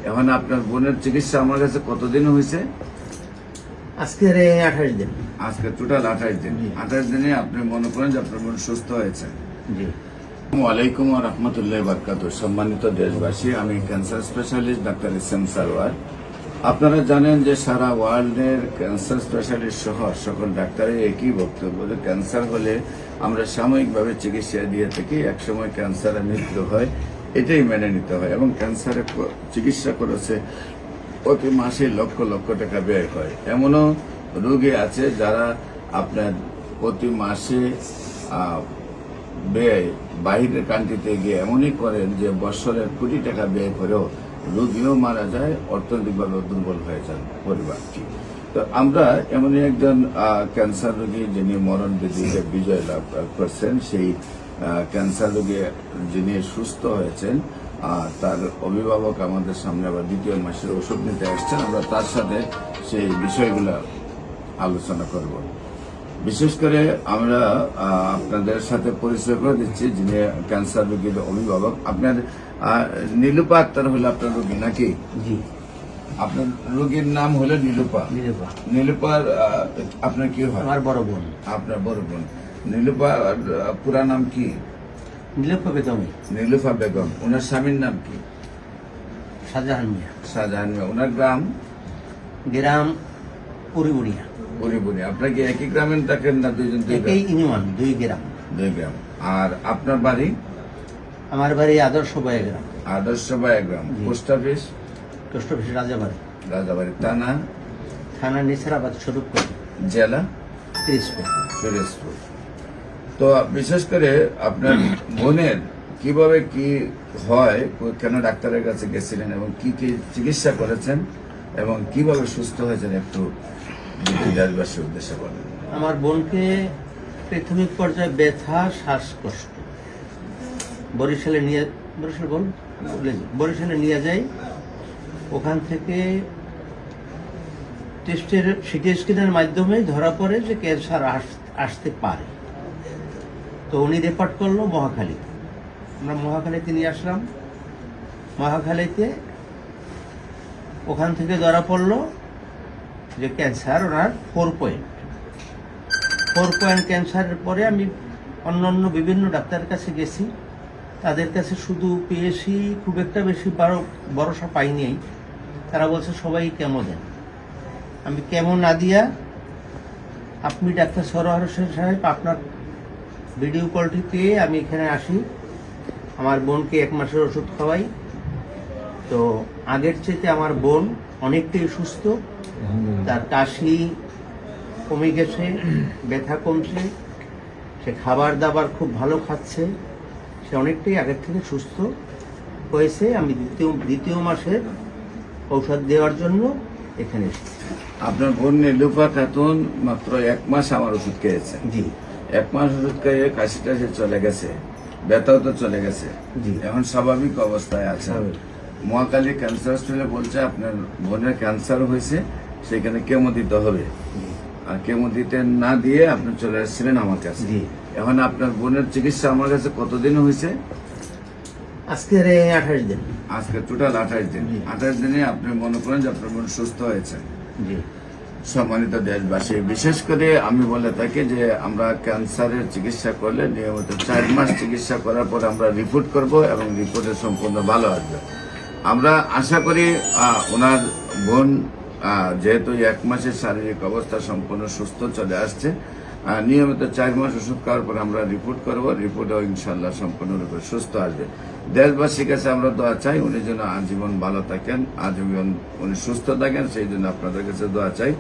এখন আপনার বোনের চিকিৎসা আমার কাছে কতদিন হয়েছে? আজকের 28 দিন। আজকে টোটাল 28 দিন। 28 দিনে আপনি মনে করেন যে আপনার বোন সুস্থ হয়েছে। জি। আসসালামু আলাইকুম ওয়া রাহমাতুল্লাহি ওয়া বারাকাতুহু। সম্মানিত দেশবাসী, আমি ক্যান্সার স্পেশালিস্ট ডাক্তার ইসলাম সারওয়ার। আপনারা জানেন যে সারা ওয়ার্ল্ডের ক্যান্সার স্পেশালিস্ট সহ সকল ডাক্তারের একই বক্তব্য যে ক্যান্সার হলে আমরা সাময়িকভাবে চিকিৎসা দিয়ে থাকি, একসময় ক্যান্সারের মৃত্যু হয়, এটাই মেনে নিতে হয়। এবং ক্যান্সারের চিকিৎসা করেছে প্রতি মাসে লক্ষ লক্ষ টাকা ব্যয় হয়। এমনও রোগী আছে যারা আপনার প্রতি মাসে ব্যয় বাইরের কান্ট্রিতে গিয়ে এমনই করেন যে বছরের কোটি টাকা ব্যয় করেও রোগীও মারা যায়, অর্থনৈতিকভাবে দুর্বল হয়ে যান পরিবারটি। তো আমরা এমনই একজন ক্যান্সার রোগী যিনি মরণ বিধিতে বিজয় লাভ করছেন, সেই ক্যান্সার রোগী যিনি সুস্থ হয়েছেন, তার অভিভাবক আমাদের সামনে আবার দ্বিতীয় মাসের ওষুধ নিতে আসছেন। আমরা তার সাথে সেই বিষয়গুলো আলোচনা করব। বিশেষ করে আমরা আপনাদের সাথে পরিচয় করে দিচ্ছি যিনি ক্যান্সার রোগীর অভিভাবক। আপনার নীলুপা আক্তার হলো আপনার রোগী নাকি? জি। আপনার রোগীর নাম হলো নীলুপা। নীলুপার আপনার কি হয়? আমার বড় বোন। আপনার বড় বোন। নীলুপা পুরা নাম কি? নীলুফা বেগম। নীলুফা বেগম। ওনার স্বামীর নাম কি? শাহজাহান মিয়া। শাহজাহান মিয়া। ওনার গ্রাম পুরিবুড়িয়া। পুরিবুড়িয়া। আপনার কি একই গ্রামে থাকেন না দুইজন? একই ইউনিয়ন, 2 গ্রাম। 2 গ্রাম। আর আপনার বাড়ি? আমার বাড়ি আদর্শ বায়া গ্রাম। আদর্শ বায়া গ্রাম। Post office? Post office Rajabari. Rajabari. থানা নিসারাবাদ স্বরূপগঞ্জ। জেলা পিরোজপুর। তো বিশেষ করে আপনার বোনের কিভাবে কি হয়, কেন ডাক্তারের কাছে গেছিলেন এবং কি কি চিকিৎসা করেছেন এবং কিভাবে সুস্থ হয়েছেন একটু দেশবাসীর উদ্দেশ্যে বলেন। আমার বোনকে প্রাথমিক পর্যায়ে ব্যথা, শ্বাসকষ্ট বরিশালে নিয়ে যাই। ওখান থেকে সিটি স্ক্যানের মাধ্যমে ধরা পড়ে যে ক্যান্সার আসতে পারে। তো উনি রেফার করলো মহাখালী। আমরা মহাখালীতে নিয়ে আসলাম। মহাখালীতে ওখান থেকে ধরা পড়লো যে ক্যান্সার ওনার 4 পয়েন্ট ক্যান্সারের পরে আমি অন্যান্য বিভিন্ন ডাক্তারের কাছে গেছি। তাদের কাছে শুধু পেয়েছি, খুব একটা বেশি ভরসা পাইনি। তারা বলছে সবাই কেমো দেন। আমি কেমো না দিয়া আপনি ডাক্তার সরোয়ার হোসেন সাহেব, আপনার ভিডিও কলটি পেয়ে আমি এখানে আসি। আমার বোনকে 1 মাসের ওষুধ খাওয়াই। তো আগের চেয়ে আমার বোন অনেকটাই সুস্থ। তার কাশি কমে গেছে, ব্যথা কমছে, সে খাবার দাবার খুব ভালো খাচ্ছে, সে অনেকটাই আগের থেকে সুস্থ হয়েছে। আমি দ্বিতীয় মাসের ঔষধ দেওয়ার জন্য এখানে এসেছি। আপনার বোন নীলুফা খাতুন মাত্র 1 মাস আমার ওষুধ খেয়েছে। জি। 1 মাস ওষুধ খেয়ে কাশি টাশি চলে গেছে, ব্যথাও তো চলে গেছে। জি। এখন স্বাভাবিক অবস্থায় আছে। মহাখালী ক্যান্সার হসপিটালে বলছে আপনার বোনের ক্যান্সার হয়েছে, সেখানে কেমো দিতে হবে। আর কেমো দিতে না দিয়ে আপনি চলে আসছিলেন আমার কাছে। এখন আপনার বোনের চিকিৎসা আমার কাছে কতদিন হয়েছে? আজকের 28 দিন। আজকে টোটাল 28 দিন। 28 দিনে আপনি মনে করেন যে আপনার বোন সুস্থ হয়েছে। জি। সম্মানিত দেশবাসী, বিশেষ করে আমি বলে থাকি যে আমরা ক্যান্সারের চিকিৎসা করলে নিয়মিত 4 মাস চিকিৎসা করার পর আমরা রিপোর্ট করব এবং রিপোর্টে সম্পূর্ণ ভালো আসবে। আমরা আশা করি ওনার বোন যেহেতু 1 মাসের শারীরিক অবস্থা সম্পূর্ণ সুস্থ চলে আসছে, নিয়মিত 4 মাস ওষুধ খাওয়ার পর আমরা রিপোর্ট করব, রিপোর্টেও ইনশাল্লাহ সম্পূর্ণরূপে সুস্থ আসবে। দেশবাসীর কাছে আমরা দোয়া চাই উনি যেন আজীবন ভালো থাকেন, আজীবন উনি সুস্থ থাকেন, সেই জন্য আপনাদের কাছে দোয়া চাই।